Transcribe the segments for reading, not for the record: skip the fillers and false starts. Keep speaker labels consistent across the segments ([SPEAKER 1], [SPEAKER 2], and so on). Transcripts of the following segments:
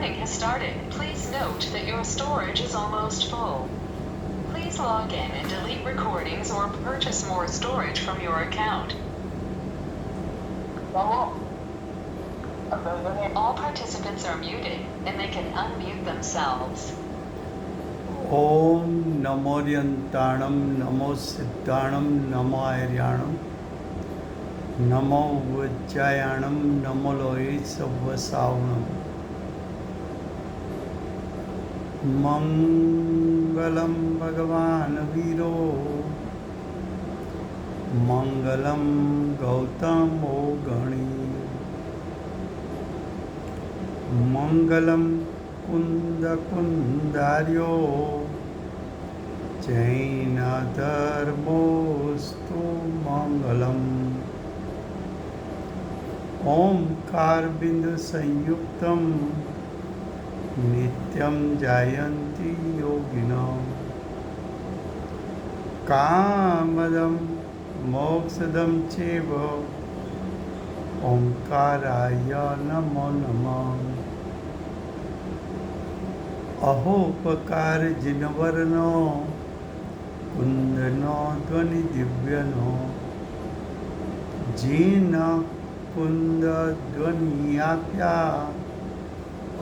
[SPEAKER 1] Recording has started. Please note that your storage is almost full. Please log in and delete recordings or purchase more storage from your account. All participants are muted and they can unmute themselves.
[SPEAKER 2] ओम नमोर्यंताणं नमो सिद्धाणं नमो आर्याणं नमो वज्रायाणं नमो लोये सव्वसावणं मंगलं भगवान् वीरो मंगलं गौतमो गणी मंगलं कुंदार्यो जैनधर्मोस्तु मंगलम् ओंकार बिंदु संयुक्तं नित्यं जायन्ति योगिनः कामदं मोक्षदं चैव ओंकाराय नमो नमः अहोपकार जिनवरनो कुंदनो ध्वनि दिव्यनो gene कुंद ध्वनियाप्या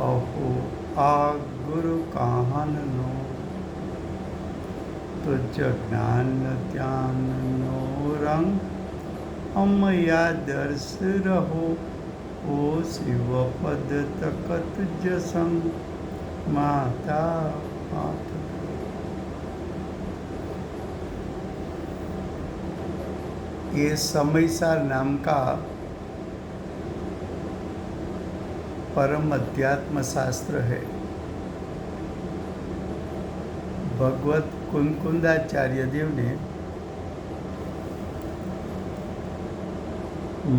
[SPEAKER 2] अहो आ गुरु काहनो तुझ ज्ञान ध्यानो रंग अमया दर्श रहो ओ शिव पद तकत जसंग माता माता। ये समयसार नाम का परम अध्यात्म शास्त्र है। भगवत कुंकुंदाचार्य देव ने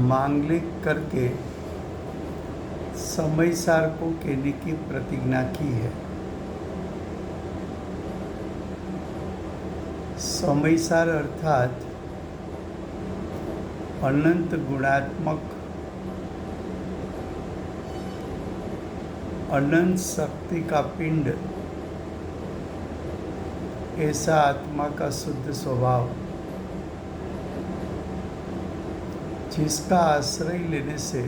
[SPEAKER 2] मांगलिक करके समयसार को कहने की प्रतिज्ञा की है। समयसार अर्थात अनंत गुणात्मक अनंत शक्ति का पिंड, ऐसा आत्मा का शुद्ध स्वभाव जिसका आश्रय लेने से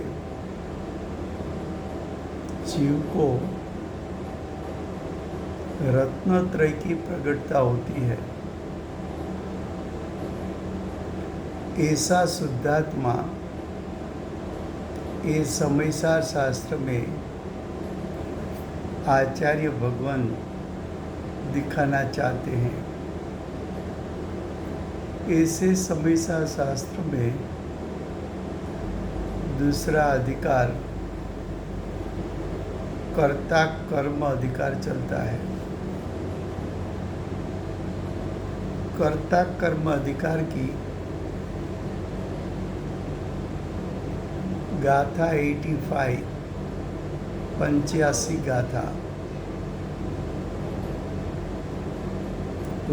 [SPEAKER 2] जीव को रत्नत्रय की प्रकटता होती है। ऐसा शुद्धात्मा ये समयसार शास्त्र में आचार्य भगवान दिखाना चाहते हैं। ऐसे समयसार शास्त्र में दूसरा अधिकार कर्ता कर्म अधिकार चलता है। कर्ता कर्म अधिकार की गाथा 85 85 गाथा,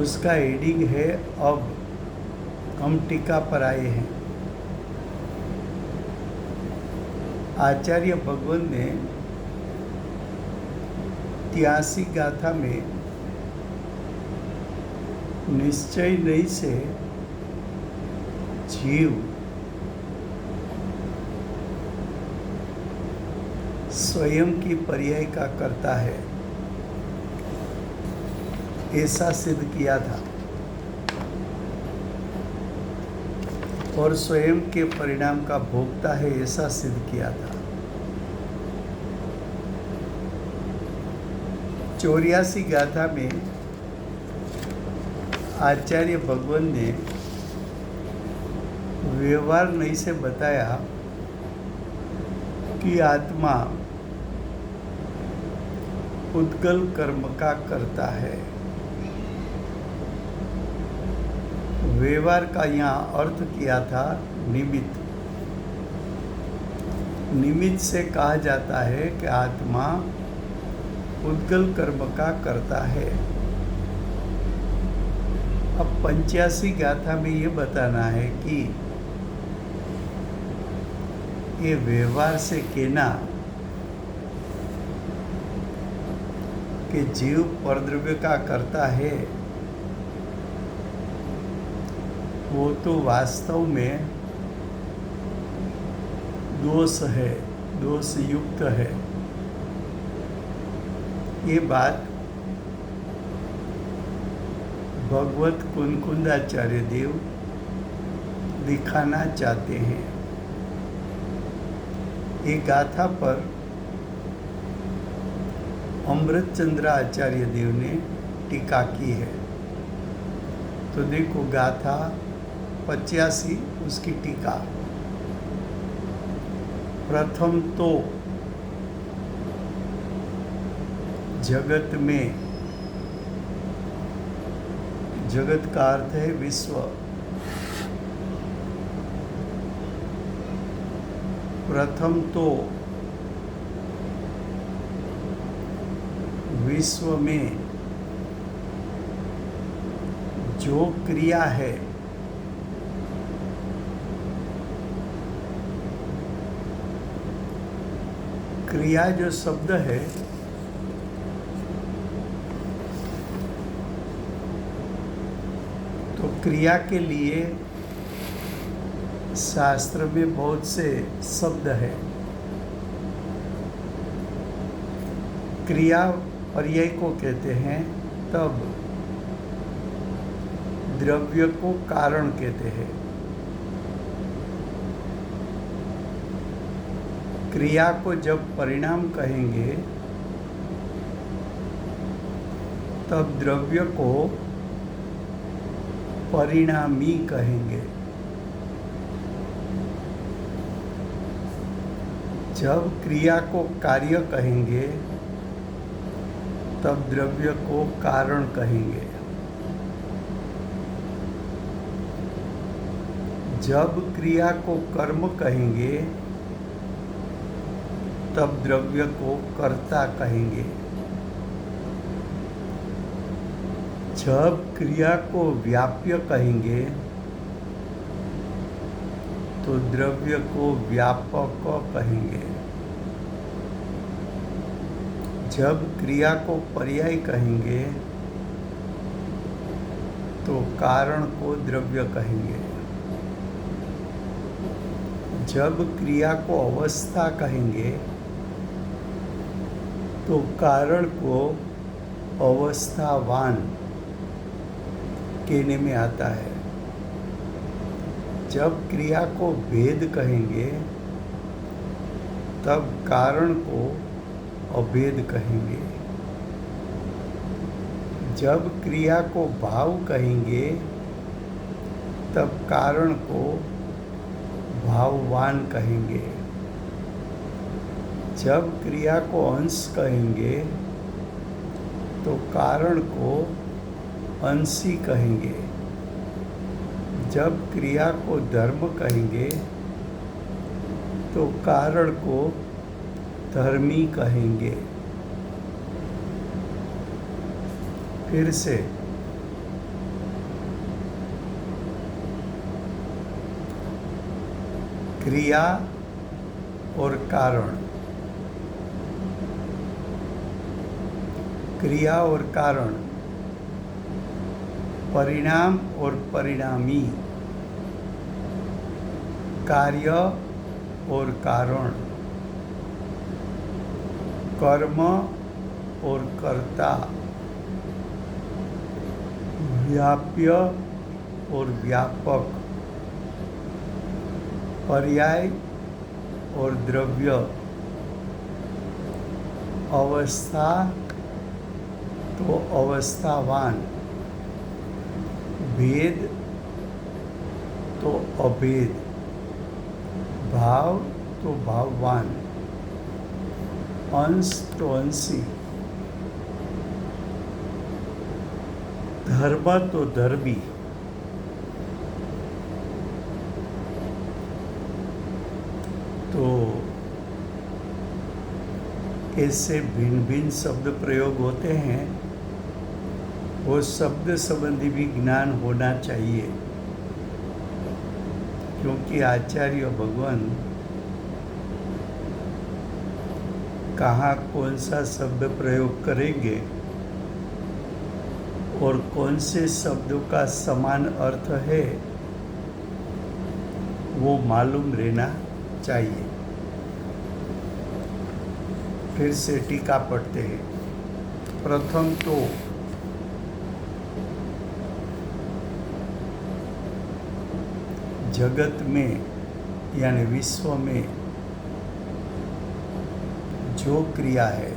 [SPEAKER 2] उसका हेडिंग है अब हम टीका पर आए हैं। आचार्य भगवान ने 83 गाथा में निश्चय नहीं से जीव स्वयं की पर्याय का करता है, ऐसा सिद्ध किया था और स्वयं के परिणाम का भोगता है, ऐसा सिद्ध किया था। 84 गाथा में आचार्य भगवान ने व्यवहार नहीं से बताया कि आत्मा उद्गल कर्म का करता है। व्यवहार का यहाँ अर्थ किया था निमित्त। निमित्त से कहा जाता है कि आत्मा उद्गल कर्म का करता है। अब 85 गाथा में ये बताना है कि ये व्यवहार से कहना कि जीव परद्रव्य का करता है, वो तो वास्तव में दोष है, दोष युक्त है। ये बात भगवत कुनकुंदाचार्य देव दिखाना चाहते हैं। ये गाथा पर अमृतचंद्र आचार्य देव ने टीका की है। तो देखो गाथा 85 उसकी टीका। प्रथम तो जगत में, जगत का अर्थ है विश्व, प्रथम तो विश्व में जो क्रिया है क्रिया जो शब्द है तो क्रिया के लिए शास्त्र में बहुत से शब्द है। क्रिया पर्याय को कहते हैं, तब द्रव्य को कारण कहते हैं। क्रिया को जब परिणाम कहेंगे तब द्रव्य को परिणामी कहेंगे। जब क्रिया को कार्य कहेंगे तब द्रव्य को कारण कहेंगे। जब क्रिया को कर्म कहेंगे तब द्रव्य को कर्ता कहेंगे। जब क्रिया को व्याप्य कहेंगे तो द्रव्य को व्यापक कहेंगे। जब क्रिया को पर्याय कहेंगे तो कारण को द्रव्य कहेंगे। जब क्रिया को अवस्था कहेंगे तो कारण को अवस्थावान कहने में आता है। जब क्रिया को भेद कहेंगे तब कारण को अभेद कहेंगे। जब क्रिया को भाव कहेंगे तब कारण को भाववान कहेंगे। जब क्रिया को अंश कहेंगे तो कारण को अंशी कहेंगे। जब क्रिया को धर्म कहेंगे तो कारण को धर्मी कहेंगे। फिर से क्रिया और कारण, क्रिया और कारण, परिणाम और परिणामी, कार्य और कारण, कर्म और कर्ता, व्याप्य और व्यापक, पर्याय और द्रव्य, अवस्था तो अवस्थावान, भेद तो अभेद, भाव तो भाववान, अंश तो अंशी, धर्म तो धर्मी। तो ऐसे भिन्न भिन्न शब्द प्रयोग होते हैं। वो शब्द संबंधी भी ज्ञान होना चाहिए, क्योंकि आचार्य भगवान कहाँ कौन सा शब्द प्रयोग करेंगे और कौन से शब्दों का समान अर्थ है वो मालूम रहना चाहिए। फिर से टीका पढ़ते हैं। प्रथम तो जगत में यानी विश्व में जो क्रिया है,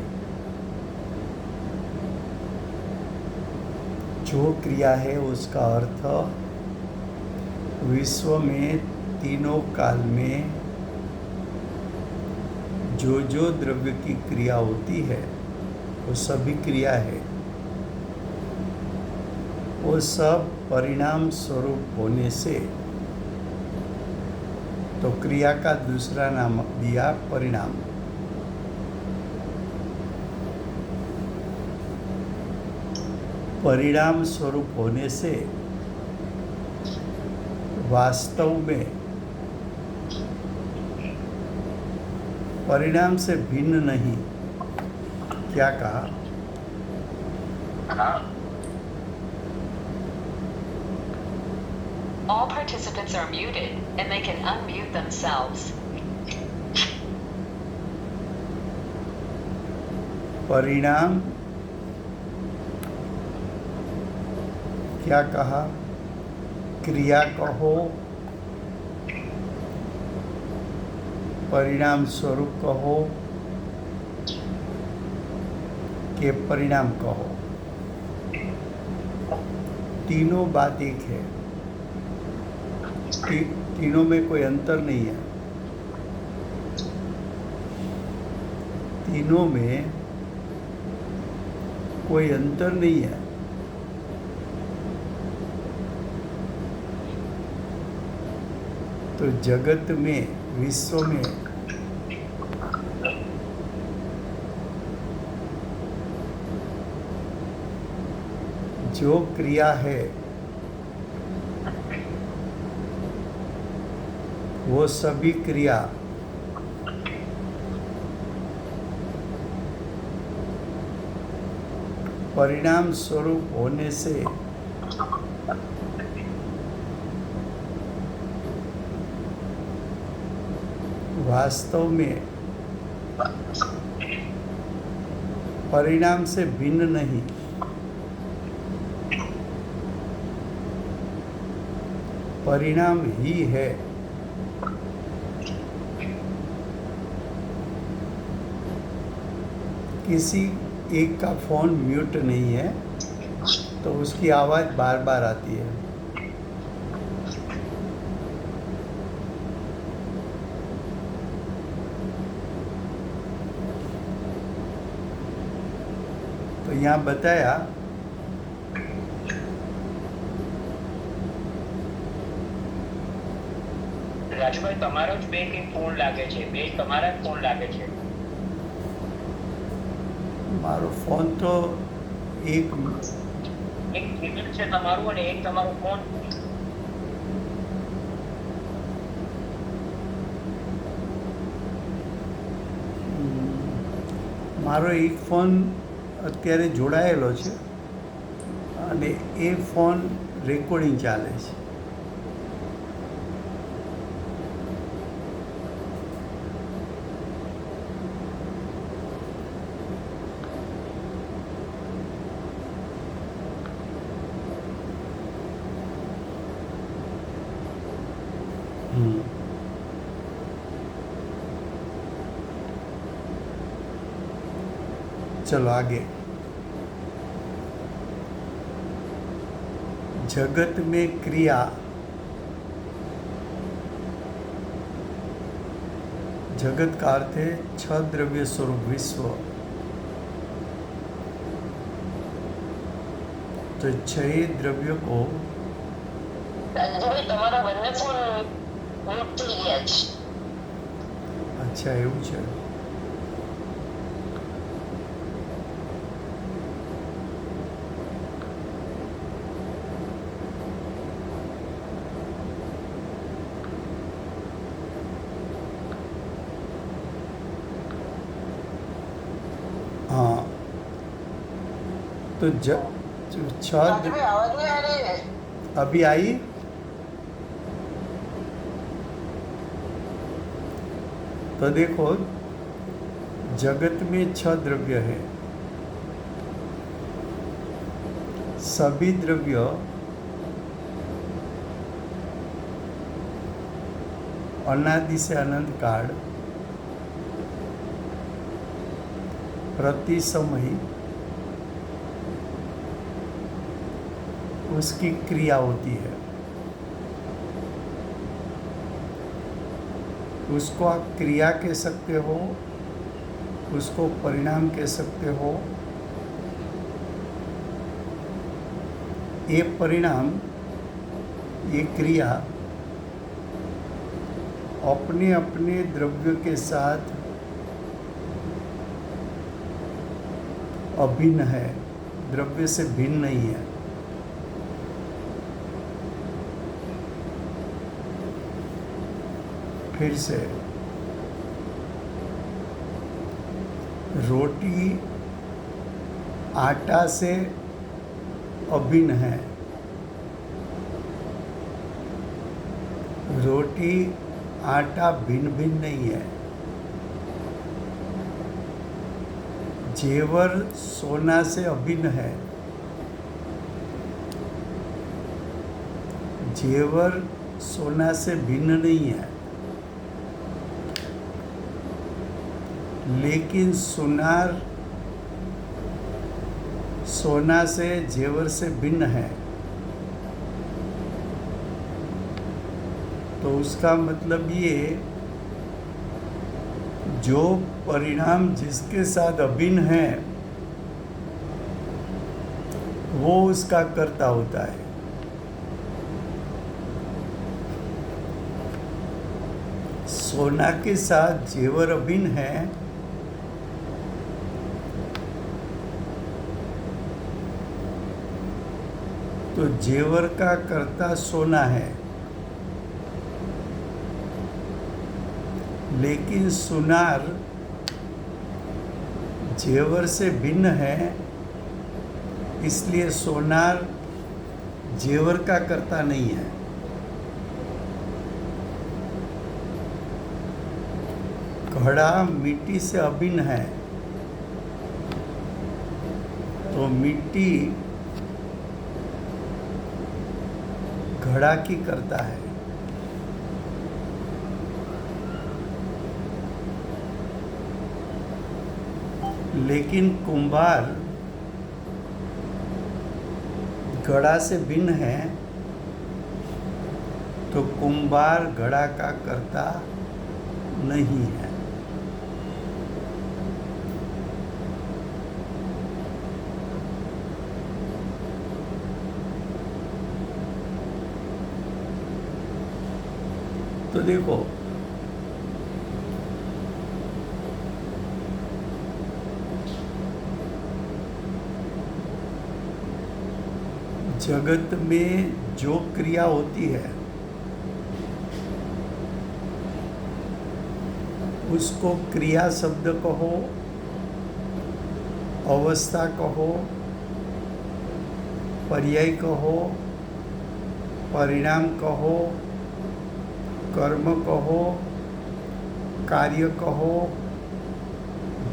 [SPEAKER 2] उसका अर्थ विश्व में तीनों काल में जो द्रव्य की क्रिया होती है वो सभी क्रिया है, वो सब परिणाम स्वरूप होने से, तो क्रिया का दूसरा नाम दिया परिणाम। परिणाम स्वरूप होने से वास्तव में परिणाम से भिन्न नहीं। क्या कहा?
[SPEAKER 1] All participants are muted and they can unmute themselves.
[SPEAKER 2] परिणाम क्या कहा? क्रिया कहो, परिणाम स्वरूप कहो के परिणाम कहो, तीनों बात एक है। तीनों में कोई अंतर नहीं है। तीनों में कोई अंतर नहीं है। तो जगत में, विश्व में जो क्रिया है वो सभी क्रिया परिणाम स्वरूप होने से वास्तव में परिणाम से भिन्न नहीं। परिणाम ही है। किसी एक का फ़ोन म्यूट नहीं है तो उसकी आवाज़ बार बार आती है। तो यहाँ बताया
[SPEAKER 3] રાજુભાઈ તમારો જ બે કે ફોન લાગે છે, બે તમારા જ ફોન લાગે છે।
[SPEAKER 2] મારો ફોન તો એક
[SPEAKER 3] લિમિટ છે તમારું અને એક તમારો ફોન।
[SPEAKER 2] મારો એક ફોન અત્યારે જોડાયેલો છે અને એ ફોન રેકોર્ડિંગ ચાલે છે। चलो आगे। जगत में क्रिया जगत का अर्थ है छह द्रव्य स्वरूप विश्व। तो छह द्रव्यों को
[SPEAKER 3] તમારા બંને ફોન મૂક થઈ ગયા છે।
[SPEAKER 2] अच्छा એવું છે। हाँ तो छह
[SPEAKER 4] भाई आवाज नहीं आ रही है।
[SPEAKER 2] अभी आई। तो देखो, जगत में 6 द्रव्य है। सभी द्रव्य अनादि से अनंत काल प्रति समय उसकी क्रिया होती है। उसको आप क्रिया कह सकते हो, उसको परिणाम कह सकते हो। ये परिणाम, ये क्रिया अपने अपने द्रव्य के साथ अभिन्न है, द्रव्य से भिन्न नहीं है। फिर से, रोटी आटा से अभिन्न है। रोटी आटा भिन्न भिन्न नहीं है। जेवर सोना से अभिन्न है। जेवर सोना से भिन्न नहीं है। लेकिन सुनार सोना से, जेवर से भिन्न है। तो उसका मतलब ये, जो परिणाम जिसके साथ अभिन्न है वो उसका कर्ता होता है। सोना के साथ जेवर अभिन्न है, तो जेवर का कर्ता सोना है। लेकिन सुनार जेवर से भिन्न है, इसलिए सोनार जेवर का कर्ता नहीं है। घड़ा मिट्टी से अभिन्न है, तो मिट्टी घड़ा की कर्ता है। लेकिन कुंभार घड़ा से भिन्न है, तो कुंभार घड़ा का कर्ता नहीं है। तो देखो, जगत में जो क्रिया होती है उसको क्रिया शब्द कहो, अवस्था कहो, पर्याय कहो, परिणाम कहो, कर्म कहो, कार्य कहो,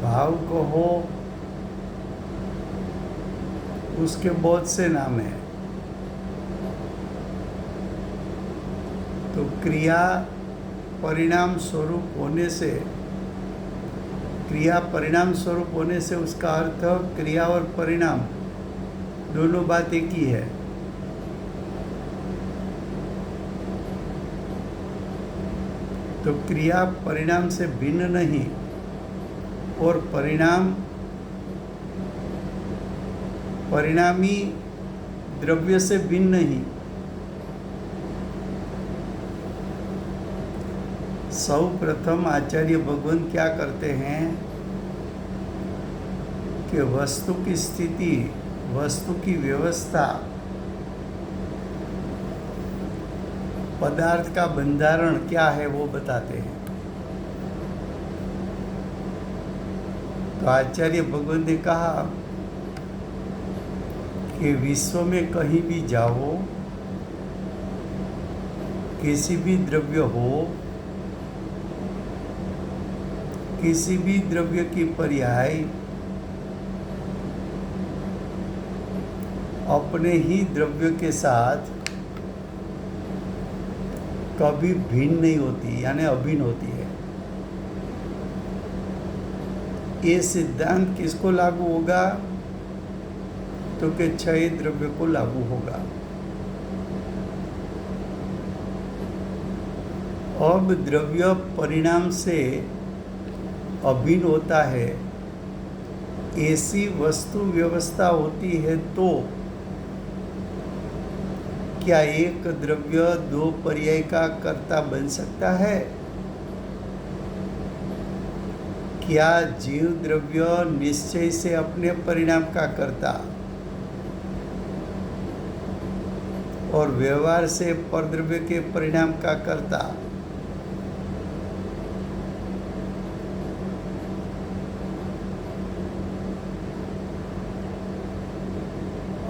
[SPEAKER 2] भाव कहो, उसके बहुत से नाम हैं। तो क्रिया परिणाम स्वरूप होने से, क्रिया परिणाम स्वरूप होने से उसका अर्थ क्रिया और परिणाम दोनों बात एक ही है। तो क्रिया परिणाम से भिन्न नहीं और परिणाम परिणामी द्रव्य से भिन्न नहीं। सर्वप्रथम आचार्य भगवान क्या करते हैं कि वस्तु की स्थिति, वस्तु की व्यवस्था, पदार्थ का बंधारण क्या है वो बताते हैं। तो आचार्य भगवान ने कहा कि विश्व में कहीं भी जाओ, किसी भी द्रव्य हो, किसी भी द्रव्य की पर्याय अपने ही द्रव्य के साथ कभी भिन्न नहीं होती, यानी अभिन्न होती है। ये सिद्धांत किसको लागू होगा? तो कि क्षय द्रव्य को लागू होगा। अब द्रव्य परिणाम से अभिन्न होता है, ऐसी वस्तु व्यवस्था होती है तो क्या एक द्रव्य दो पर्याय का कर्ता बन सकता है? क्या जीव द्रव्य निश्चय से अपने परिणाम का कर्ता और व्यवहार से परद्रव्य के परिणाम का कर्ता?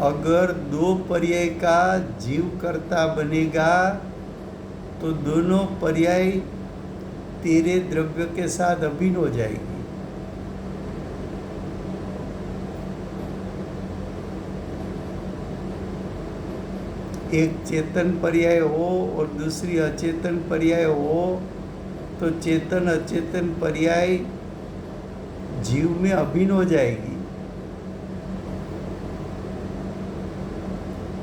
[SPEAKER 2] अगर दो पर्याय का जीव कर्ता बनेगा तो दोनों पर्याय तेरे द्रव्य के साथ अभिन्न हो जाएगी। एक चेतन पर्याय हो और दूसरी अचेतन पर्याय हो तो चेतन अचेतन पर्याय जीव में अभिन्न हो जाएगी।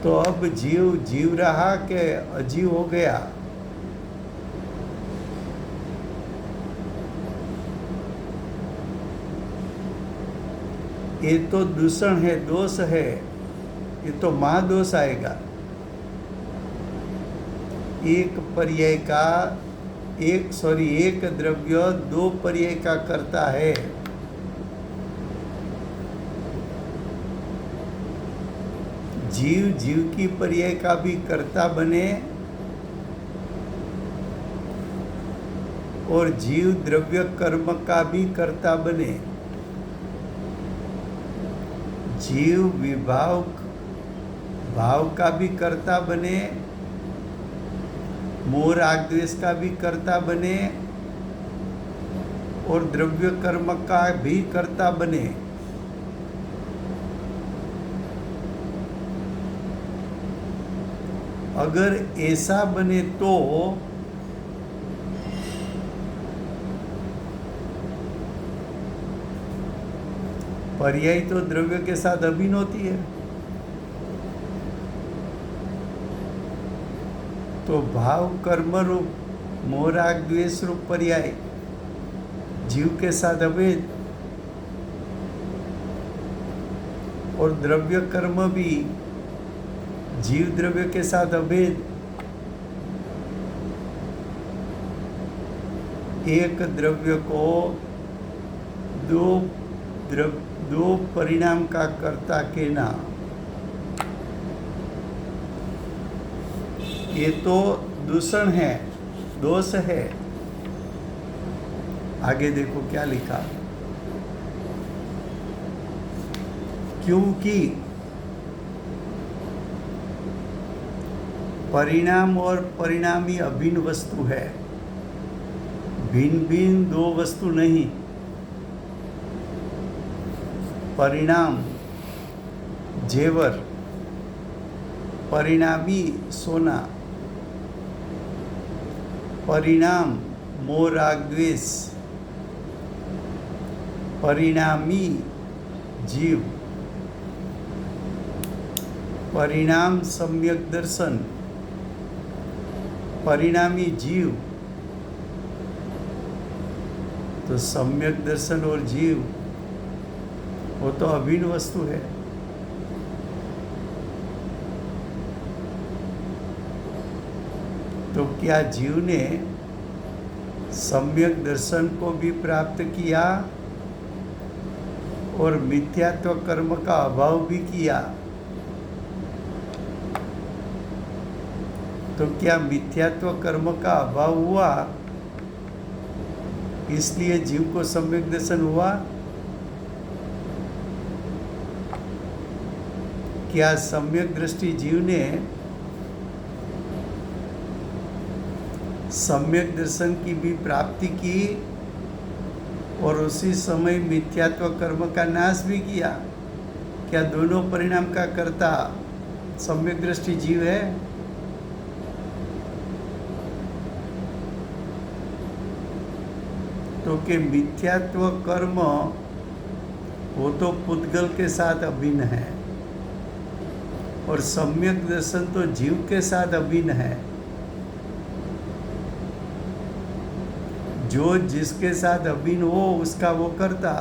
[SPEAKER 2] तो अब जीव जीव रहा कि अजीव हो गया? ये तो दूषण है, दोष है, ये तो महादोष आएगा। एक पर्याय का एक द्रव्य दो पर्याय का कर्ता है। जीव जीव की पर्याय का भी कर्ता बने और जीव द्रव्य कर्म का भी कर्ता बने। जीव विभाव भाव का भी कर्ता बने, मोह राग द्वेष का भी कर्ता बने और द्रव्य कर्म का भी कर्ता बने। अगर ऐसा बने तो पर्याय तो द्रव्य के साथ अभिन्न होती है, तो भाव कर्म रूप मोह राग द्वेष रूप पर्याय जीव के साथ अभेद और द्रव्य कर्म भी जीव द्रव्य के साथ अभेद। एक द्रव्य को दो परिणाम का कर्ता कहना, ये तो दूषण है, दोष है। आगे देखो क्या लिखा, क्योंकि परिणाम और परिणामी अभिन्न वस्तु है, भिन्न भिन्न दो वस्तु नहीं। परिणाम जेवर, परिणामी सोना, परिणाम मोह राग द्वेष, परिणामी जीव, परिणाम सम्यक दर्शन, परिणामी जीव। तो सम्यक दर्शन और जीव वो तो अभिन्न वस्तु है। तो क्या जीव ने सम्यक दर्शन को भी प्राप्त किया और मिथ्यात्व कर्म का अभाव भी किया? तो क्या मिथ्यात्व कर्म का अभाव हुआ इसलिए जीव को सम्यक दर्शन हुआ? क्या सम्यक दृष्टि जीव ने सम्यक दर्शन की भी प्राप्ति की और उसी समय मिथ्यात्व कर्म का नाश भी किया? क्या दोनों परिणाम का कर्ता सम्यक दृष्टि जीव है? तो कि मिथ्यात्व कर्म वो तो पुद्गल के साथ अभिन्न है और सम्यक दर्शन तो जीव के साथ अभिन्न है। जो जिसके साथ अभिन्न हो उसका वो करता।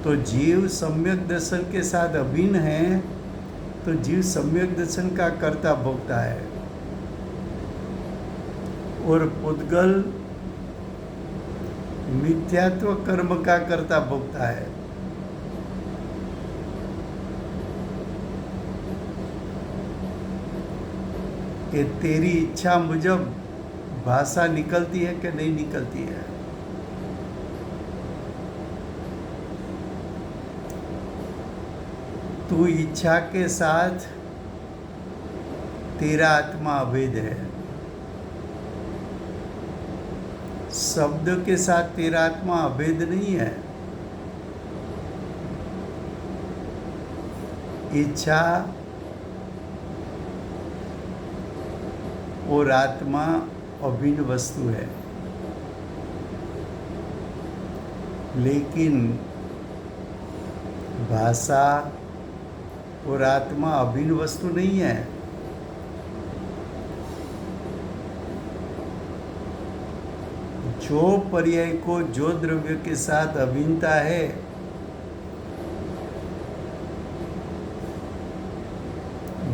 [SPEAKER 2] तो जीव सम्यक दर्शन के साथ अभिन्न है तो जीव सम्यक दर्शन का कर्ता भोगता है और पुद्गल मिथ्यात्व कर्म का कर्ता भोगता है। कि तेरी इच्छा मुजब भाषा निकलती है कि नहीं निकलती है? तू इच्छा के साथ तेरा आत्मा अभेद है, शब्द के साथ तेरा आत्मा अभेद नहीं है। इच्छा और आत्मा अभिन्न वस्तु है, लेकिन भाषा और आत्मा अभिन्न वस्तु नहीं है। जो पर्याय को जो द्रव्य के साथ अभिन्नता है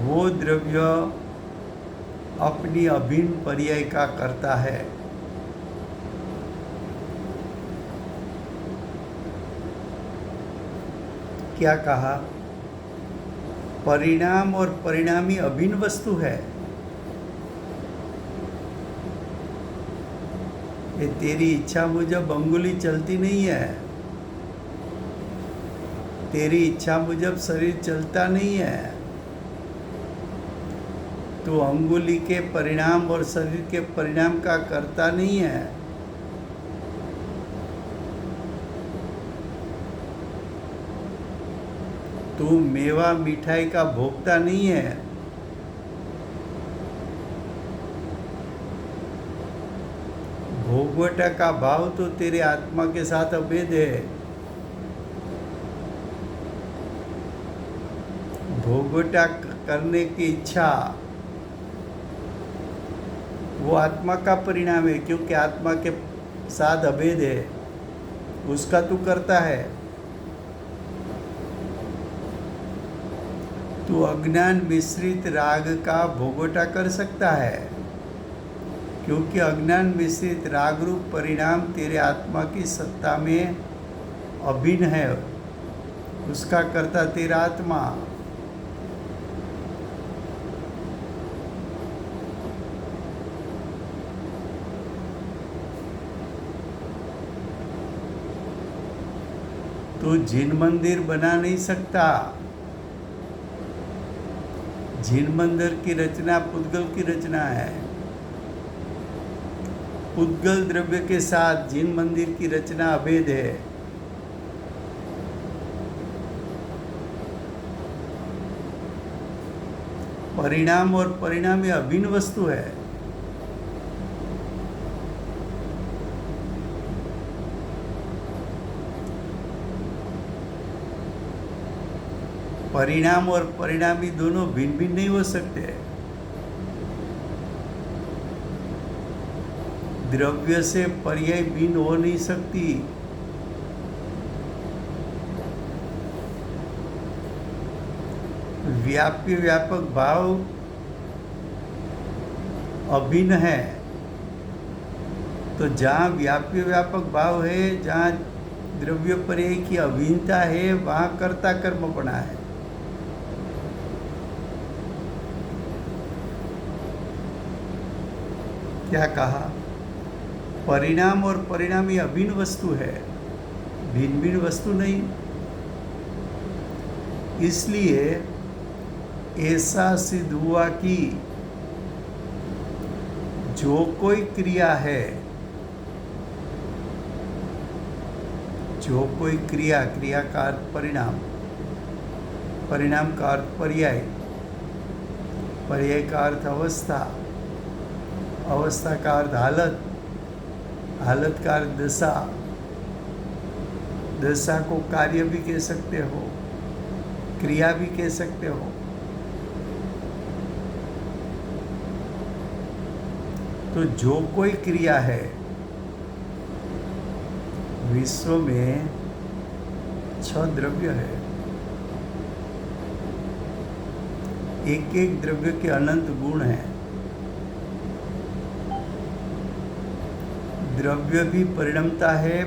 [SPEAKER 2] वो द्रव्य अपनी अभिन्न पर्याय का करता है। क्या कहा? परिणाम और परिणामी अभिन्न वस्तु है। ये तेरी इच्छा मुजब अंगुली चलती नहीं है, तेरी इच्छा मुजब शरीर चलता नहीं है। तो अंगुली के परिणाम और शरीर के परिणाम का कर्ता नहीं है। तू मेवा मिठाई का भोक्ता नहीं है। भोगवटा का भाव तो तेरे आत्मा के साथ अभेद है। भोगवटा करने की इच्छा वो आत्मा का परिणाम है, क्योंकि आत्मा के साथ अभेद है, उसका तू करता है। तू अज्ञान मिश्रित राग का भोगवटा कर सकता है, क्योंकि अज्ञान मिश्रित राग रूप परिणाम तेरे आत्मा की सत्ता में अभिन्न है, उसका कर्ता तेरा आत्मा। तू जिन मंदिर बना नहीं सकता। जिन मंदिर की रचना पुद्गल की रचना है। पुद्गल द्रव्य के साथ जिन मंदिर की रचना अभेद है। परिणाम और परिणामी अभिन्न वस्तु है। परिणाम और परिणामी दोनों भिन्न भिन्न नहीं हो सकते। द्रव्य से पर्याय भिन्न हो नहीं सकती। व्याप्य व्यापक भाव अभिन्न है, तो जहाँ व्याप्य व्यापक भाव है, जहाँ द्रव्य पर्याय की अभिन्नता है, वहाँ कर्ता कर्म बना है। क्या कहा? परिणाम और परिणामी अभिन्न वस्तु है, भिन्न भिन्न वस्तु नहीं। इसलिए ऐसा सिद्ध हुआ कि जो कोई क्रिया है, जो कोई क्रिया, क्रिया का अर्थ परिणाम, परिणाम का अर्थ पर्याय, पर्याय का अर्थ अवस्था, अवस्था का अर्थ हालत, हालत का अर्थ दशा, दशा को कार्य भी कह सकते हो, क्रिया भी कह सकते हो। तो जो कोई क्रिया है, विश्व में 6 द्रव्य है, एक एक द्रव्य के अनंत गुण हैं। द्रव्य भी परिणमता है,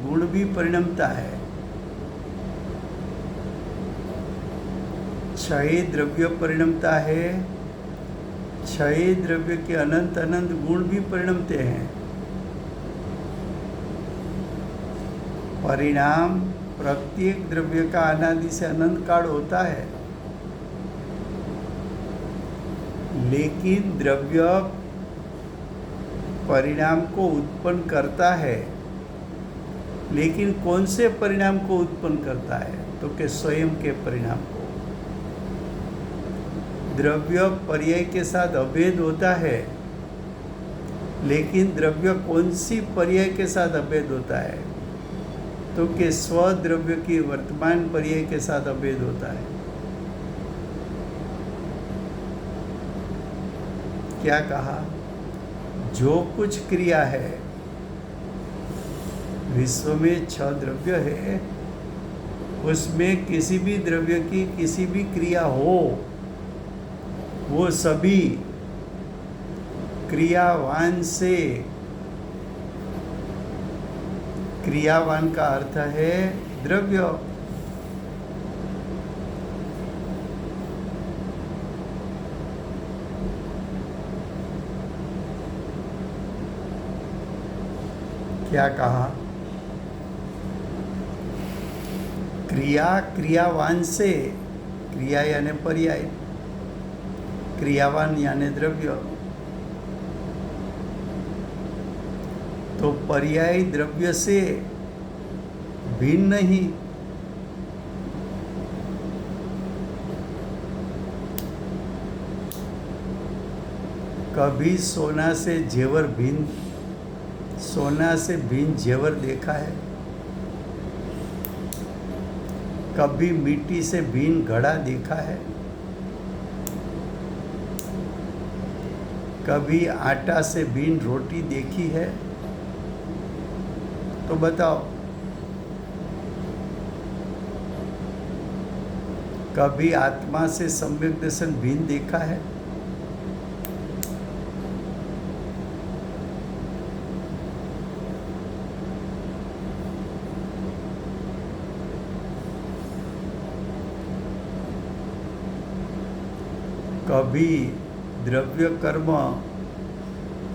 [SPEAKER 2] गुण भी परिणमता है। 6 द्रव्य परिणमता है, 6 द्रव्य के अनंत अनंत गुण भी परिणमते हैं। परिणाम प्रत्येक द्रव्य का अनादि से अनंत काल होता है, लेकिन द्रव्य परिणाम को उत्पन्न करता है। लेकिन कौन से परिणाम को उत्पन्न करता है? तो कि स्वयं के परिणाम को। द्रव्य पर्याय के साथ अभेद होता है, लेकिन द्रव्य कौन सी पर्याय के साथ अभेद होता है? तो कि स्वद्रव्य की वर्तमान पर्याय के साथ अभेद होता है। क्या कहा? जो कुछ क्रिया है, विश्व में 6 द्रव्य है, उसमें किसी भी द्रव्य की किसी भी क्रिया हो, वो सभी क्रियावान से, क्रियावान का अर्थ है द्रव्य, क्या कहा? क्रिया क्रियावान से, क्रिया यानी पर्याय, क्रियावान यानी द्रव्य। तो पर्याय द्रव्य से भिन्न नहीं। कभी सोना से जेवर भिन्न, सोना से भिन्न जेवर देखा है? कभी मिट्टी से भिन्न घड़ा देखा है? कभी आटा से भिन्न रोटी देखी है? तो बताओ। कभी आत्मा से सम्यक दर्शन भिन्न देखा है? कभी द्रव्य कर्म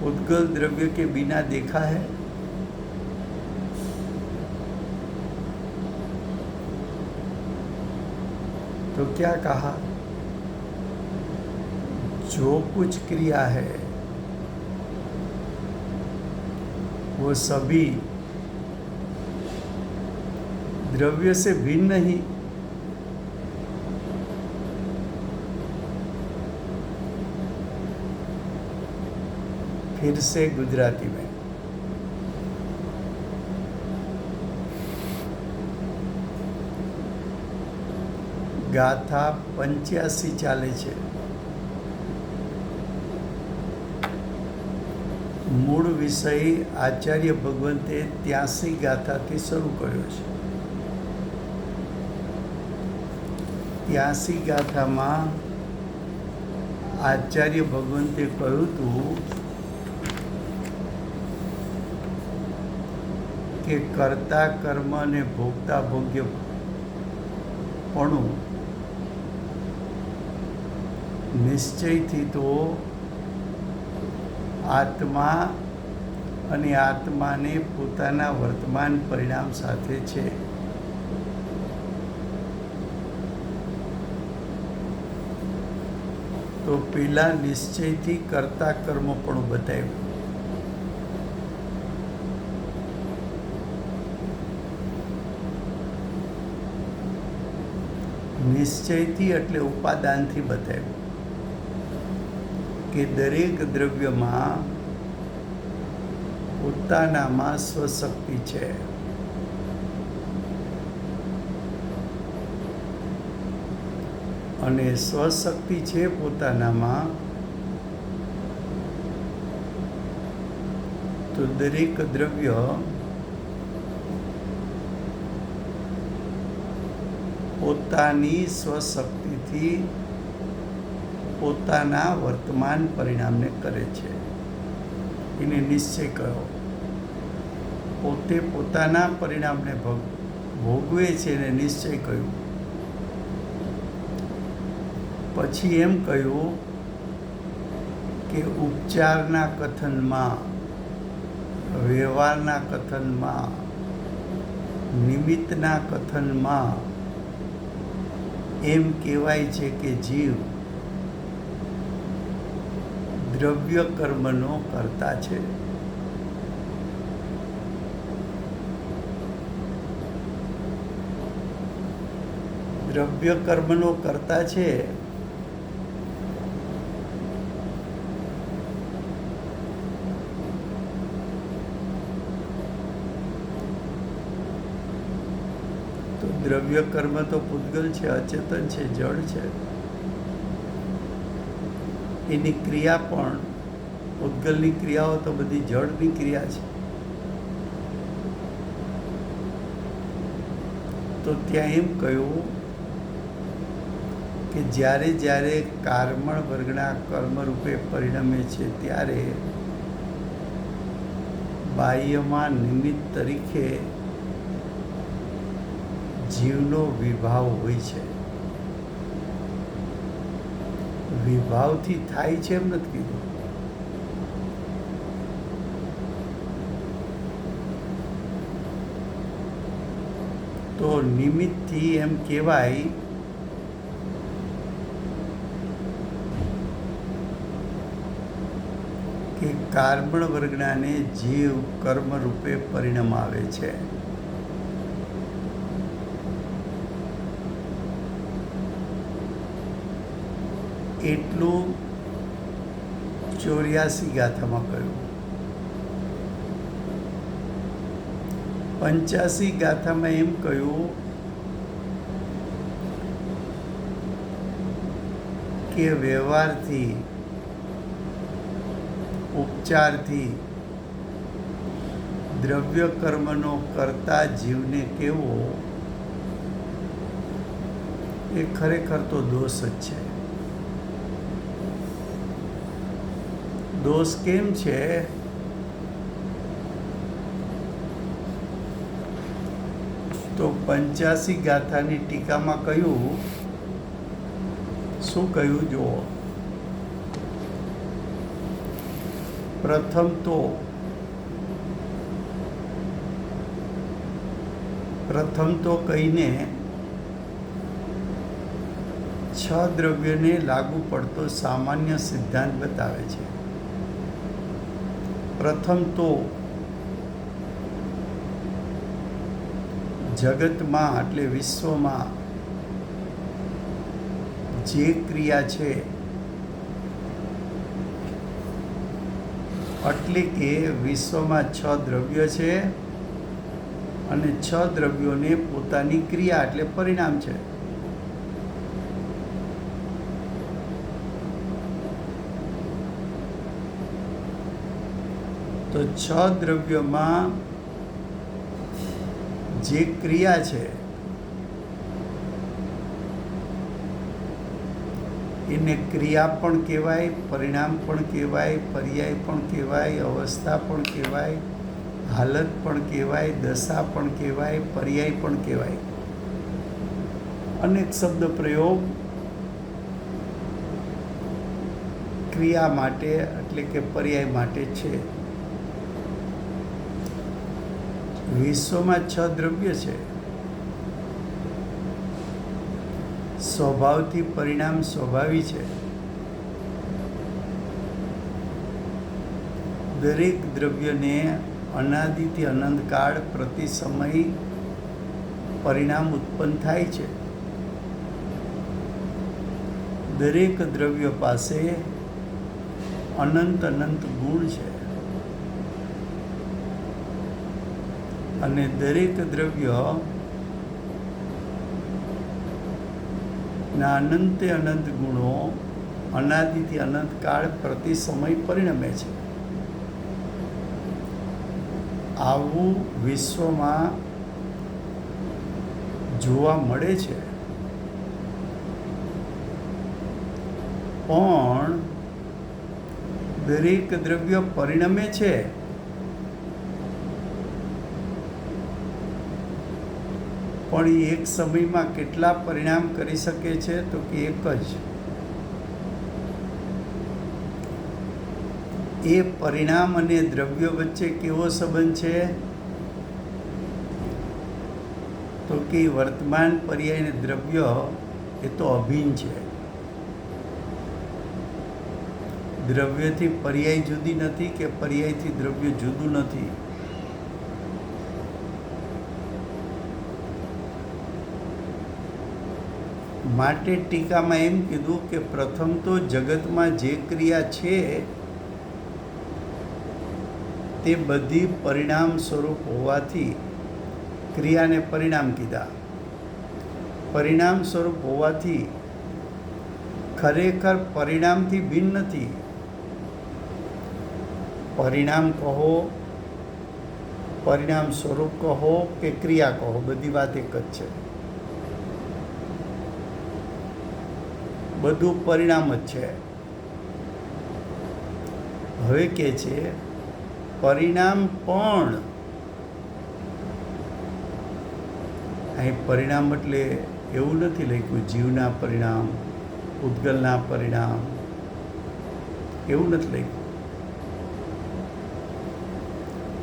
[SPEAKER 2] उद्गल द्रव्य के बिना देखा है? तो क्या कहा? जो कुछ क्रिया है वो सभी द्रव्य से भिन्न नहीं। फिर से गुजराती में, गाथा 85 ચાલે છે। મૂળ વિષય આચાર્ય ભગવંતે 83 ગાથાથી શરૂ કર્યો છે। 83 ગાથામાં આચાર્ય ભગવંતે કહ્યું હતું કે કર્તા કર્મ અને ભોગતા ભોગ્યપણું નિશ્ચયથી તો આત્મા અને આત્માને પોતાના વર્તમાન પરિણામ સાથે છે। તો પેલા નિશ્ચયથી કરતા કર્મ પણ બતાવ્યું. નિશ્ચયથી એટલે ઉપાદાનથી બતાવ્યું કે દરેક દ્રવ્યમાં પોતાનામાં સ્વશક્તિ છે. અને સ્વશક્તિ છે પોતાનામાં, તો દરેક દ્રવ્ય પોતાની સ્વશક્તિથી પોતાના વર્તમાન પરિણામને કરે છે. એને નિશ્ચય કહો. પોતે પોતાના પરિણામને ભોગવે છે એને નિશ્ચય કહ્યું. પછી એમ કહ્યું કે ઉપચારના કથનમાં, વ્યવહારના કથનમાં, નિમિત્તના કથનમાં એમ કહેવાય છે કે જીવ દ્રવ્ય કર્મનો કર્તા છે. દ્રવ્ય કર્મનો કર્તા છે. તો દ્રવ્ય કર્મ તો પૂતગલ છે, અચેતન છે, જડ છે. એની ક્રિયા પણ, પૂતગલની ક્રિયાઓ તો બધી જડની ક્રિયા છે. તો ત્યાં એમ કહ્યું કે જ્યારે જ્યારે કારમણ વર્ગના કર્મરૂપે પરિણમે છે ત્યારે બાહ્યમાં નિમિત્ત તરીકે જીવનો વિભાવ હોય છે. વિભાવથી થાય છે એમ નથી કીધું. તો નિમિત્તથી એમ કહેવાય કે કારમણ વર્ગનાને જીવ કર્મ રૂપે પરિણામ આવે છે. એટલું 84 ગાથામાં કહ્યું. 85 ગાથામાં એમ કહ્યું કે વ્યવહારથી, ઉપચારથી દ્રવ્ય કર્મનો કરતા જીવને કેવો એ ખરેખર તો દોષ જ છે. દોષ કેમ છે? તો 85 ગાથાની ટીકામાં કહ્યું, શું કહ્યું જુઓ. પ્રથમ તો કહીને 6 દ્રવ્યને લાગુ પડતો સામાન્ય સિદ્ધાંત બતાવે છે. પ્રથમ તો જગતમાં એટલે વિશ્વમાં જે ક્રિયા છે એટલે કે વિશ્વમાં 6 દ્રવ્ય છે અને 6 દ્રવ્યોને પોતાની ક્રિયા એટલે પરિણામ છે. તો 6 દ્રવ્યોમાં જે ક્રિયા છે એને ક્રિયા પણ કહેવાય, પરિણામ પણ કહેવાય, પર્યાય પણ કહેવાય, અવસ્થા પણ કહેવાય, હાલત પણ કહેવાય, દશા પણ કહેવાય, પર્યાય પણ કહેવાય. અનેક શબ્દ પ્રયોગ ક્રિયા માટે એટલે કે પર્યાય માટે છે. વિશ્વમાં 6 દ્રવ્ય છે. સ્વભાવથી પરિણામ સ્વભાવી છે. દરેક દ્રવ્યને અનાદિથી અનંતકાળ પ્રતિ સમય પરિણામ ઉત્પન્ન થાય છે. દરેક દ્રવ્ય પાસે અનંત અનંત ગુણ છે અને દરેક દ્રવ્ય ના અનંતે અનંત ગુણો અનાદિથી અનંતકાળ પ્રતિ સમય પરિણમે છે. આવું વિશ્વમાં જોવા મળે છે, પણ દરેક દ્રવ્ય પરિણમે છે પણ એ એક સમયમાં કેટલા પરિણામ કરી શકે છે? તો કે એક જ. એ પરિણામ અને દ્રવ્ય વચ્ચે કેવો સંબંધ છે? તો કે વર્તમાન પર્યાય અને દ્રવ્ય એ તો અભિન્ન છે. દ્રવ્યથી પર્યાય જુદી નથી કે પર્યાયથી દ્રવ્ય જુદું નથી. માટે ટીકામાં એમ કીધું કે પ્રથમ તો જગતમાં જે ક્રિયા છે તે બધી પરિણામ સ્વરૂપ હોવાથી ક્રિયાને પરિણામ કીધા. પરિણામ સ્વરૂપ હોવાથી ખરેખર પરિણામથી ભિન્ન નથી. પરિણામ કહો, પરિણામ સ્વરૂપ કહો કે ક્રિયા કહો, બધી વાત એક જ છે. બધું પરિણામ જ છે. હવે કે છે પરિણામ પણ, અહીં પરિણામ એટલે એવું નથી લખ્યું જીવના પરિણામ, પૂતગલના પરિણામ, એવું નથી લખ્યું.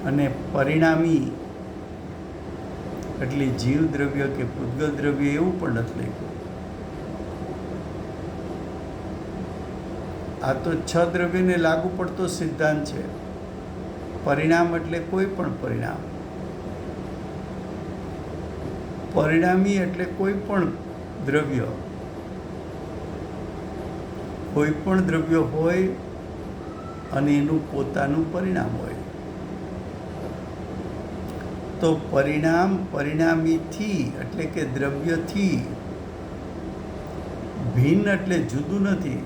[SPEAKER 2] અને પરિણામી એટલે જીવ દ્રવ્ય કે પૂતગલ દ્રવ્ય એવું પણ નથી લખ્યું. આ તો 6 દ્રવ્યને લાગુ પડતો સિદ્ધાંત છે. પરિણામ એટલે કોઈ પણ પરિણામ, પરિણામી એટલે કોઈ પણ દ્રવ્ય, કોઈ પણ દ્રવ્ય હોય અને એનું પોતાનું પરિણામ હોય. તો પરિણામ પરિણામીથી એટલે કે દ્રવ્યથી ભિન્ન એટલે જુદું નથી.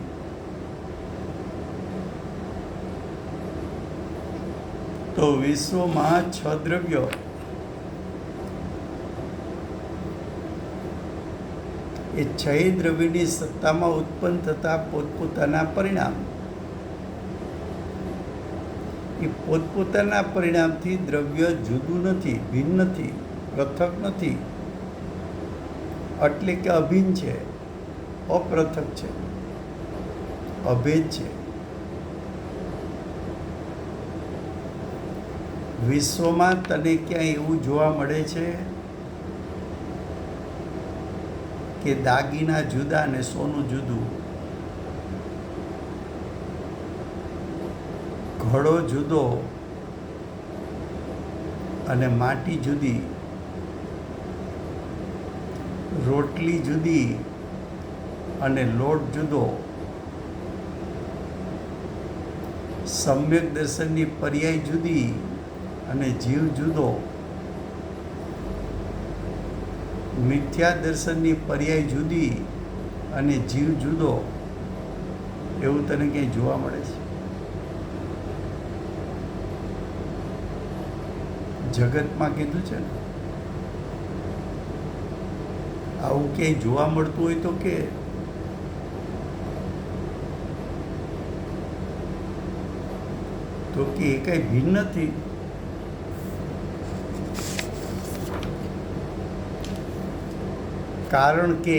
[SPEAKER 2] તો વિશ્વમાં 6 દ્રવ્યો એ 6 દ્રવ્યની સત્તામાં ઉત્પન્ન થતા પોતપોતાના પરિણામ, એ પોતપોતાના પરિણામથી દ્રવ્ય જુદું નથી, ભિન્ન નથી, પૃથક નથી, એટલે કે અભિન્ન છે, અપૃથક છે, અભેદ છે. વિશ્વમાં તને ક્યાંય એવું જોવા મળે છે કે દાગીના જુદા અને સોનું જુદું, ઘડો જુદો અને માટી જુદી, રોટલી જુદી અને લોટ જુદો, સમ્યક દર્શનની પર્યાય જુદી અને જીવ જુદો, મિથ્યા દર્શનની પર્યાય જુદી અને જીવ જુદો, એવું તને ક્યાંય જોવા મળે છે? જગતમાં કીધું છે ને, આવું ક્યાંય જોવા મળતું હોય તો કે એ કઈ ભિન્ન નથી. કારણ કે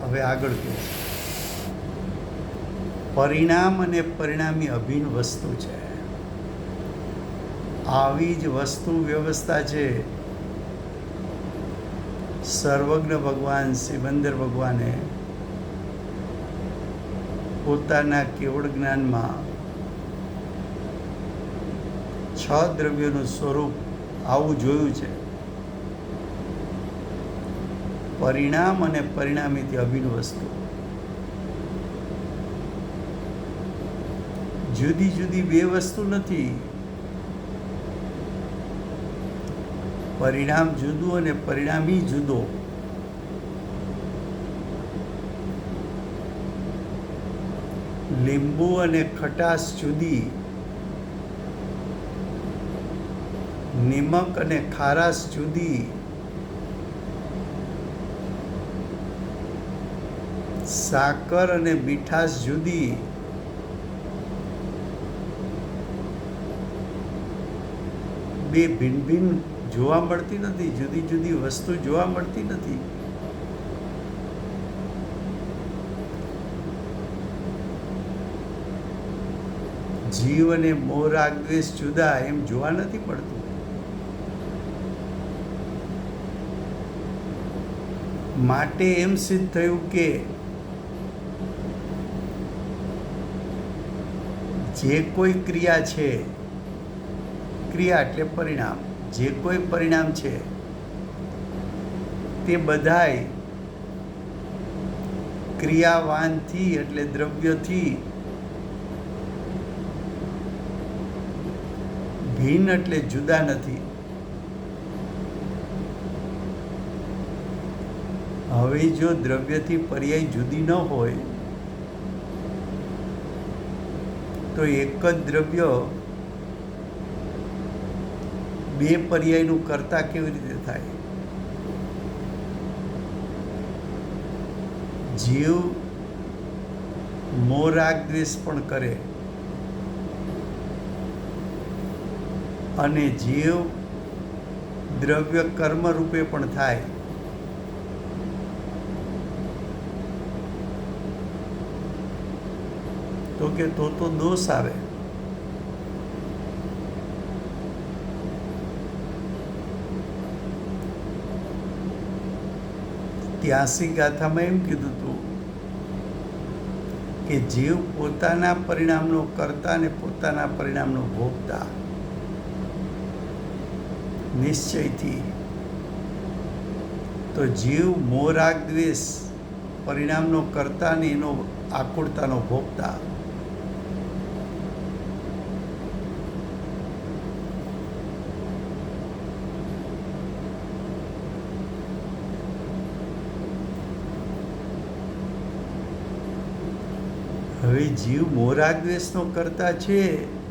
[SPEAKER 2] હવે આગળ કહે પરિણામ અને પરિણામી અભિન્ન વસ્તુ છે. આવી જ વસ્તુ વ્યવસ્થા છે સર્વજ્ઞ ભગવાન સિમંદર ભગવાને પોતાના કેવળ જ્ઞાનમાં છ દ્રવ્યોનું સ્વરૂપ આવું જોયું છે. પરિણામ અને પરિણામીથી અભિન્ન વસ્તુ. જુદી જુદી બે વસ્તુ નથી. પરિણામ જુદું અને પરિણામી જુદો. લીંબુ અને ખટાશ જુદી. નિમક અને ખારાશ જુદી. સાકર અને મીઠાશ જુદી. બે ભિન્ન ભિન્ન જોવા મળતી નથી. જુદી જુદી વસ્તુ જોવા મળતી નથી. જીવ અને મોહ રાગ દ્વેષ જુદા એમ જોવા નથી પડતું. માટે એમ સિદ્ધ થયું કે જે કોઈ ક્રિયા છે, ક્રિયા એટલે પરિણામ, જે કોઈ પરિણામ છે તે બધાય ક્રિયાવાનથી એટલે દ્રવ્યથી ભિન્ન એટલે જુદા નથી. હવે જો દ્રવ્યથી પર્યાય જુદી ન હોય તો એક જ દ્રવ્ય બે પર્યાયનું કર્તા કેવી રીતે થાય? જીવ મોહ રાગ દ્વેષ પણ કરે અને જીવ દ્રવ્ય કર્મ રૂપે પણ થાય. તો કે તો દોષ આવે. ત્યાસી ગાથામાં એમ કીધું હતું કે જીવ પોતાના પરિણામનો કર્તા અને પોતાના પરિણામનો ભોગતા નિશ્ચયથી. તો જીવ મોહ રાગ દ્વેષ પરિણામનો કર્તા અને એનો આકુળતાનો ભોગતા. હવે જીવ મોહ રાગ દ્વેષનો કર્તા છે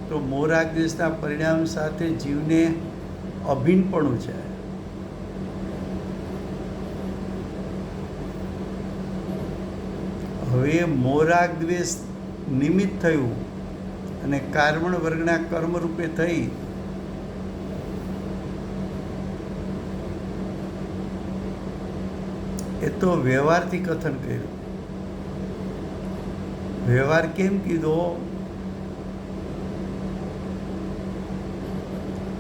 [SPEAKER 2] તો મોહ રાગ દ્વેષના પરિણામ સાથે જીવને અભિન્નપણું છે. હવે મોહ રાગ દ્વેષ નિમિત્ત થયું અને કારમણ વર્ગના કર્મ રૂપે થઈ એ તો વ્યવહારથી કથન કર્યું. વ્યવહાર કેમ કીધો?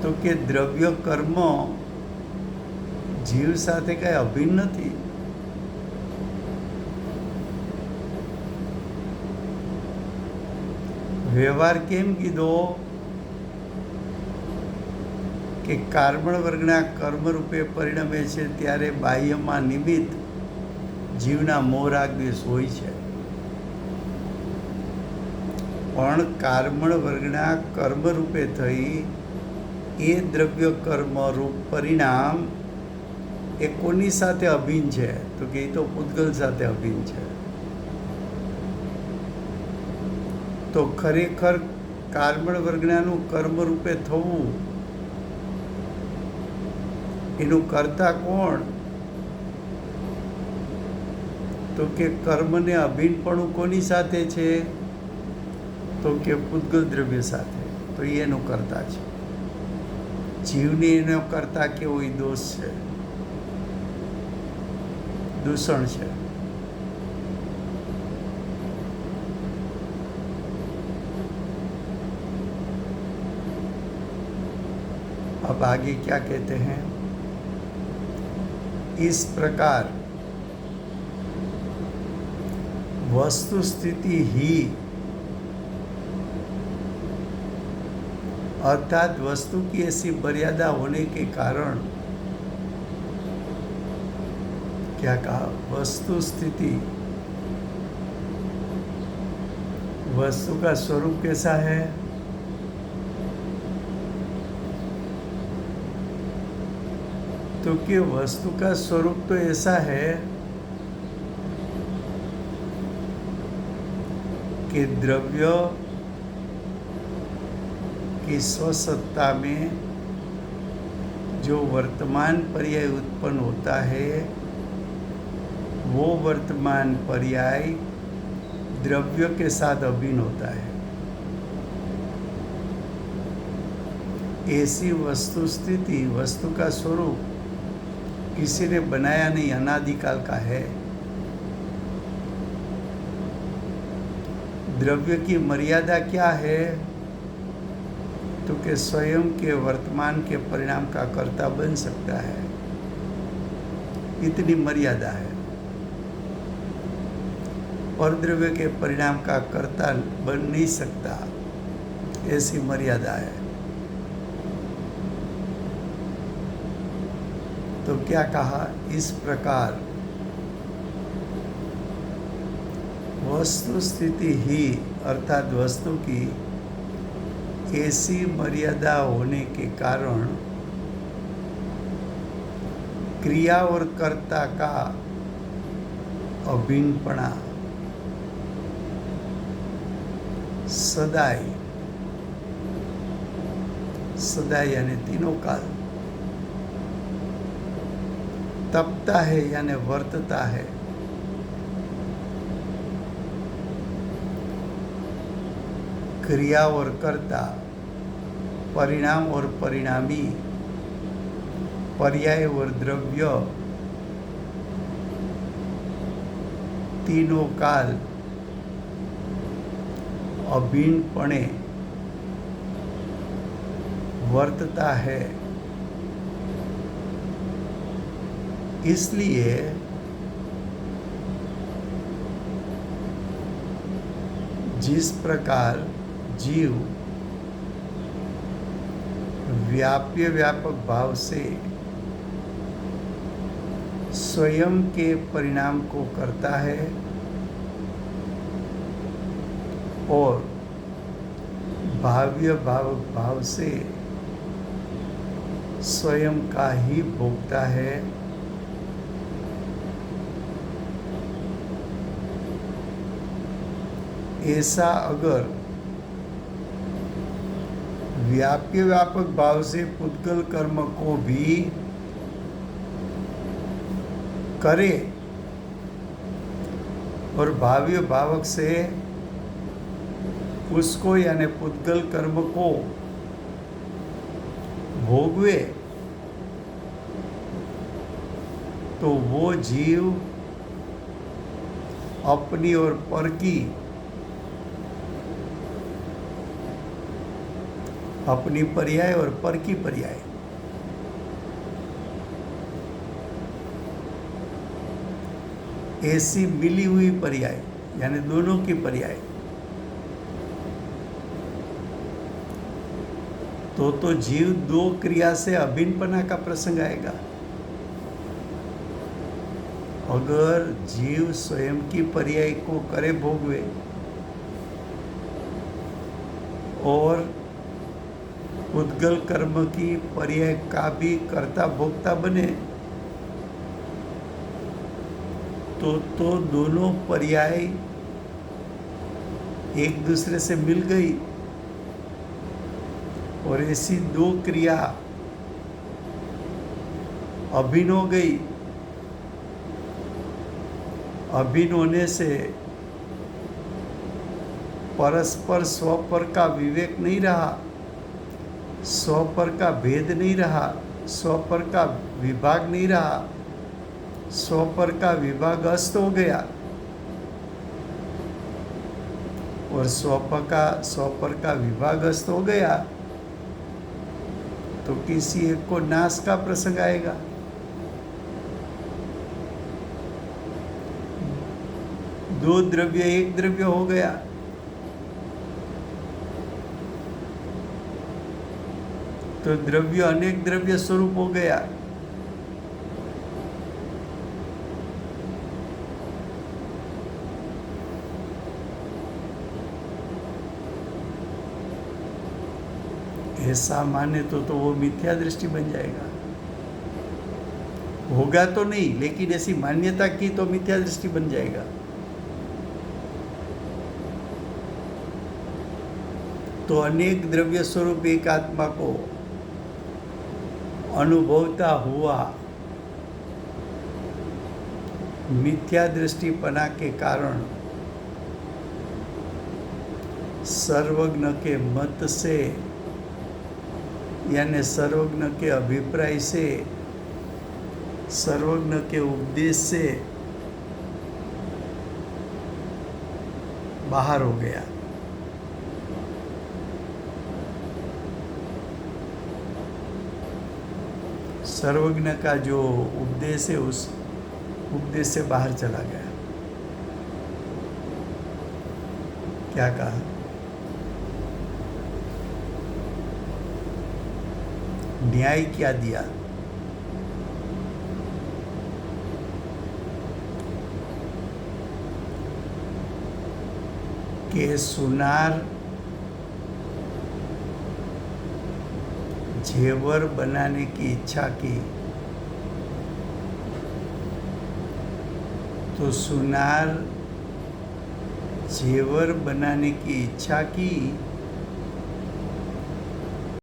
[SPEAKER 2] તો કે દ્રવ્ય કર્મ જીવ સાથે કઈ અભિન્ન નથી. વ્યવહાર કેમ કીધો? કે કારમણ વર્ગના કર્મ રૂપે પરિણમે છે ત્યારે બાહ્યમાં નિમિત્ત જીવના મોહ રાગ દ્વેષ હોય છે. પણ કારમણ વર્ગના કર્મ રૂપે થઈ એ દ્રવ્ય કર્મ રૂપ પરિણામ એ કોની સાથે અભિન્ન છે? તો કે એ તો પૂતગલ સાથે અભિન્ન છે. તો ખરેખર કારમણ વર્ગનાનું કર્મ રૂપે થવું એનું કર્તા કોણ? તો કે કર્મને અભિન્નપણું કોની સાથે છે? તો કે પૂતગલ દ્રવ્ય સાથે. તો એનું કર્તા છે. જીવને એનો કર્તા કેવો? એ દોષ છે, દૂષણ છે. अब आगे क्या कहते हैं? इस प्रकार वस्तु स्थिति ही अर्थात वस्तु की ऐसी मर्यादा होने के कारण, क्या कहा, वस्तु स्थिति, वस्तु का स्वरूप कैसा है? तो कि वस्तु का स्वरूप तो ऐसा है कि द्रव्य की स्वसत्ता में जो वर्तमान पर्याय उत्पन्न होता है, वो वर्तमान पर्याय द्रव्य के साथ अभिन्न होता है। ऐसी वस्तु स्थिति, वस्तु का स्वरूप किसी ने बनाया नहीं, अनादिकाल का है। द्रव्य की मर्यादा क्या है? तो कि स्वयं के वर्तमान के परिणाम का कर्ता बन सकता है, इतनी मर्यादा है। और द्रव्य के परिणाम का कर्ता बन नहीं सकता, ऐसी मर्यादा है। तो क्या कहा? इस प्रकार वस्तु स्थिति ही, अर्थात वस्तु की ऐसी मर्यादा होने के कारण क्रिया और कर्ता का अभिन्नपणा सदाई, सदाई यानी तीनों काल, तपता है यानी वर्तता है। क्रिया और कर्ता, परिणाम और परिणामी, पर्याय और द्रव्य, तीनों काल अभिन्नपणे वर्तता है। इसलिए जिस प्रकार जीव व्याप्य व्यापक भाव से स्वयं के परिणाम को करता है और भाव्य भावक भाव से स्वयं का ही भोगता है, ऐसा अगर व्याप्य व्यापक भाव से पुद्गल कर्म को भी करे और भाव्य भावक से उसको यानी पुद्गल कर्म को भोगवे, तो वो जीव अपनी और पर की, अपनी पर्याय और पर की पर्याय, ऐसी मिली हुई पर्याय यानी दोनों की पर्याय, तो जीव दो क्रिया से अभिन्नपना का प्रसंग आएगा। अगर जीव स्वयं की पर्याय को करे भोगवे और उद्गल कर्म की पर्याय का भी कर्ता भोक्ता बने, तो दोनों पर्याय एक दूसरे से मिल गई और ऐसी दो क्रिया अभिन्न हो गई। अभिन्न होने से परस्पर स्वपर का विवेक नहीं रहा, स्वपर का भेद नहीं रहा, स्वपर का विभाग नहीं रहा, स्वपर का विभाग अस्त हो गया और स्वपर का विभाग अस्त हो गया तो किसी एक को नाश का प्रसंग आएगा। दो द्रव्य एक द्रव्य हो गया, तो द्रव्य अनेक द्रव्य स्वरूप हो गया। ऐसा माने तो वो मिथ्या दृष्टि बन जाएगा। होगा तो नहीं, लेकिन ऐसी मान्यता की तो मिथ्या दृष्टि बन जाएगा। तो अनेक द्रव्य स्वरूप एक आत्मा को अनुभवता हुआ मिथ्या दृष्टिपना के कारण सर्वज्ञ के मत से यानी सर्वज्ञ के अभिप्राय से, सर्वज्ञ के उपदेश से बाहर हो गया। सर्वज्ञ का जो उपदेश है उस उपदेश से बाहर चला गया। क्या कहा? न्याय क्या दिया? कि सुनार जेवर बनाने की इच्छा की तो सुनार जेवर बनाने की इच्छा की